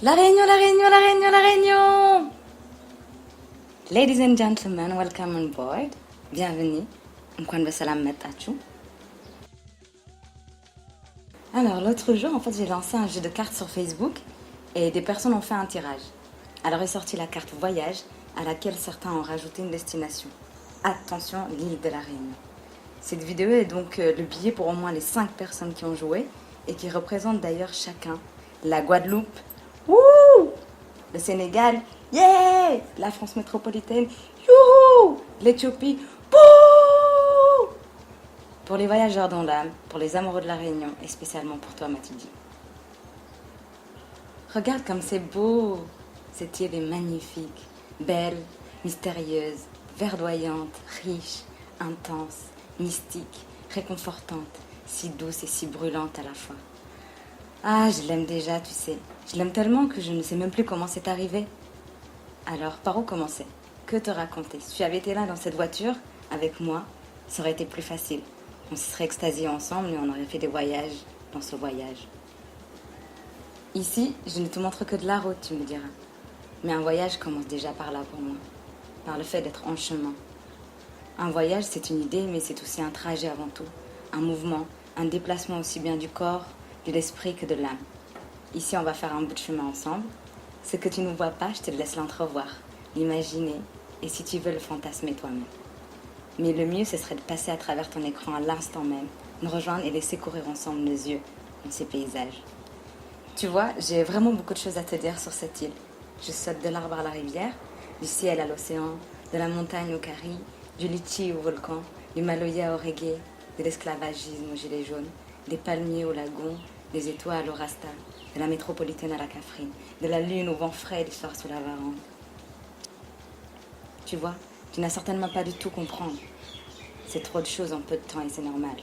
La Réunion, la Réunion, la Réunion, la Réunion. Ladies and gentlemen, welcome on board. Bienvenue. Nkwan Salam Metachu. Alors, l'autre jour, en fait, j'ai lancé un jeu de cartes sur Facebook et des personnes ont fait un tirage. Alors est sortie la carte voyage à laquelle certains ont rajouté une destination. Attention, l'île de la Réunion. Cette vidéo est donc le billet pour au moins les 5 personnes qui ont joué et qui représentent d'ailleurs chacun la Guadeloupe, wouh, le Sénégal, yeah, la France métropolitaine, youhou, l'Éthiopie, bouh. Pour les voyageurs dans l'âme, pour les amoureux de la Réunion et spécialement pour toi Mathilde. Regarde comme c'est beau, cette île est magnifique, belle, mystérieuse, verdoyante, riche, intense, mystique, réconfortante, si douce et si brûlante à la fois. Ah, je l'aime déjà, tu sais. Je l'aime tellement que je ne sais même plus comment c'est arrivé. Alors, par où commencer? Que te raconter? Si tu avais été là dans cette voiture, avec moi, ça aurait été plus facile. On se serait extasiés ensemble et on aurait fait des voyages dans ce voyage. Ici, je ne te montre que de la route, tu me diras. Mais un voyage commence déjà par là pour moi. Par le fait d'être en chemin. Un voyage, c'est une idée, mais c'est aussi un trajet avant tout. Un mouvement, un déplacement aussi bien du corps, de l'esprit que de l'âme. Ici, on va faire un bout de chemin ensemble. Ce que tu ne vois pas, je te laisse l'entrevoir, l'imaginer, et si tu veux, le fantasmer toi-même. Mais le mieux, ce serait de passer à travers ton écran à l'instant même, nous rejoindre et laisser courir ensemble nos yeux dans ces paysages. Tu vois, j'ai vraiment beaucoup de choses à te dire sur cette île. Je saute de l'arbre à la rivière, du ciel à l'océan, de la montagne au Cari, du litchi au volcan, du maloya au reggae, de l'esclavagisme au gilet jaune, des palmiers au lagon, des étoiles au rasta, de la métropolitaine à la Cafrine, de la lune au vent frais du soir sous la varande. Tu vois, tu n'as certainement pas du tout comprendre. C'est trop de choses en peu de temps et c'est normal.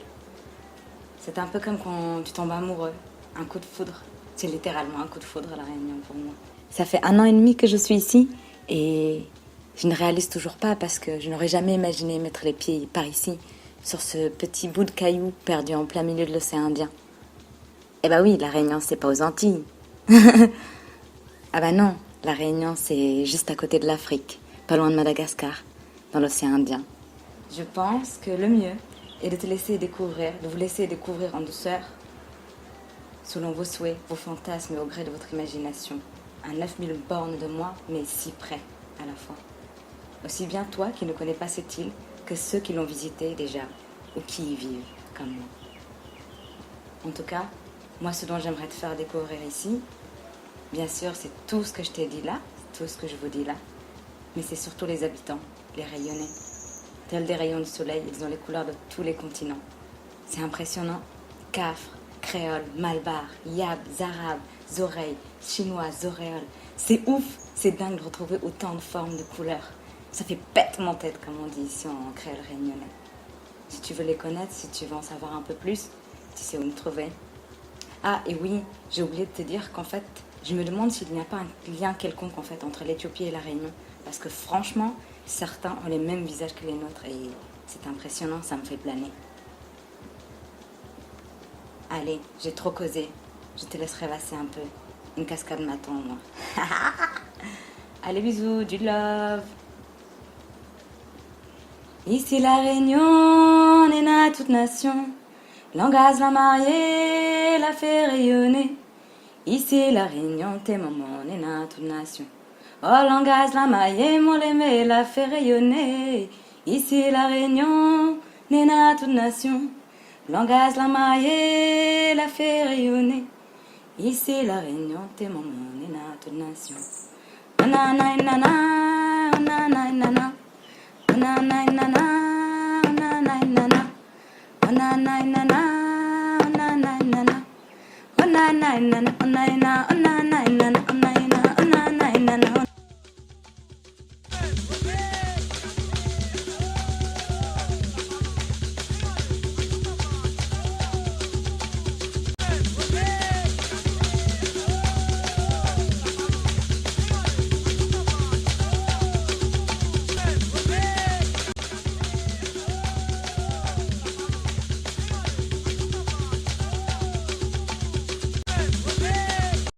C'est un peu comme quand tu tombes amoureux, un coup de foudre. C'est littéralement un coup de foudre à la Réunion pour moi. Ça fait 1 an et demi que je suis ici et je ne réalise toujours pas parce que je n'aurais jamais imaginé mettre les pieds par ici, sur ce petit bout de caillou perdu en plein milieu de l'océan Indien. Eh bah oui, la Réunion, c'est pas aux Antilles. Ah bah non, la Réunion, c'est juste à côté de l'Afrique, pas loin de Madagascar, dans l'océan Indien. Je pense que le mieux est de te laisser découvrir, de vous laisser découvrir en douceur, selon vos souhaits, vos fantasmes et au gré de votre imagination. À 9000 bornes de moi, mais si près à la fois. Aussi bien toi qui ne connais pas cette île que ceux qui l'ont visitée déjà ou qui y vivent comme moi. En tout cas, moi ce dont j'aimerais te faire découvrir ici, bien sûr c'est tout ce que je t'ai dit là, tout ce que je vous dis là, mais c'est surtout les habitants, les Rayonnais. Tels des rayons du soleil, ils ont les couleurs de tous les continents. C'est impressionnant. Cafre, créole, malbar, yab, zarabe, zoreille, chinois, zoréole. C'est ouf, c'est dingue de retrouver autant de formes, de couleurs. Ça fait pète mon tête, comme on dit ici en créole réunionnais. Si tu veux les connaître, si tu veux en savoir un peu plus, tu sais où me trouver. Ah, et oui, j'ai oublié de te dire qu'en fait, je me demande s'il n'y a pas un lien quelconque en fait entre l'Éthiopie et la Réunion. Parce que franchement, certains ont les mêmes visages que les nôtres et c'est impressionnant, ça me fait planer. Allez, j'ai trop causé. Je te laisse rêvasser un peu. Une cascade m'attend, moi. Allez, bisous, du love. Ici la Réunion, on est à toute nation. Langaz la mariée, la fait rayonner. Ici la Réunion, tes mamans, on est à toute nation. Oh, Langaz la mariée, mon l'aimé, la fait rayonner. Ici la Réunion, on est à toute nation. Langaz la mariée, la fait rayonner. Ici la Réunion, tes mamans, on est à toute nation. Nanana, nanana, nanana, nanana. Nanana, nanana, nanana, nanana. Nanana, nanana, nanana, nanana. Nanana, nanana.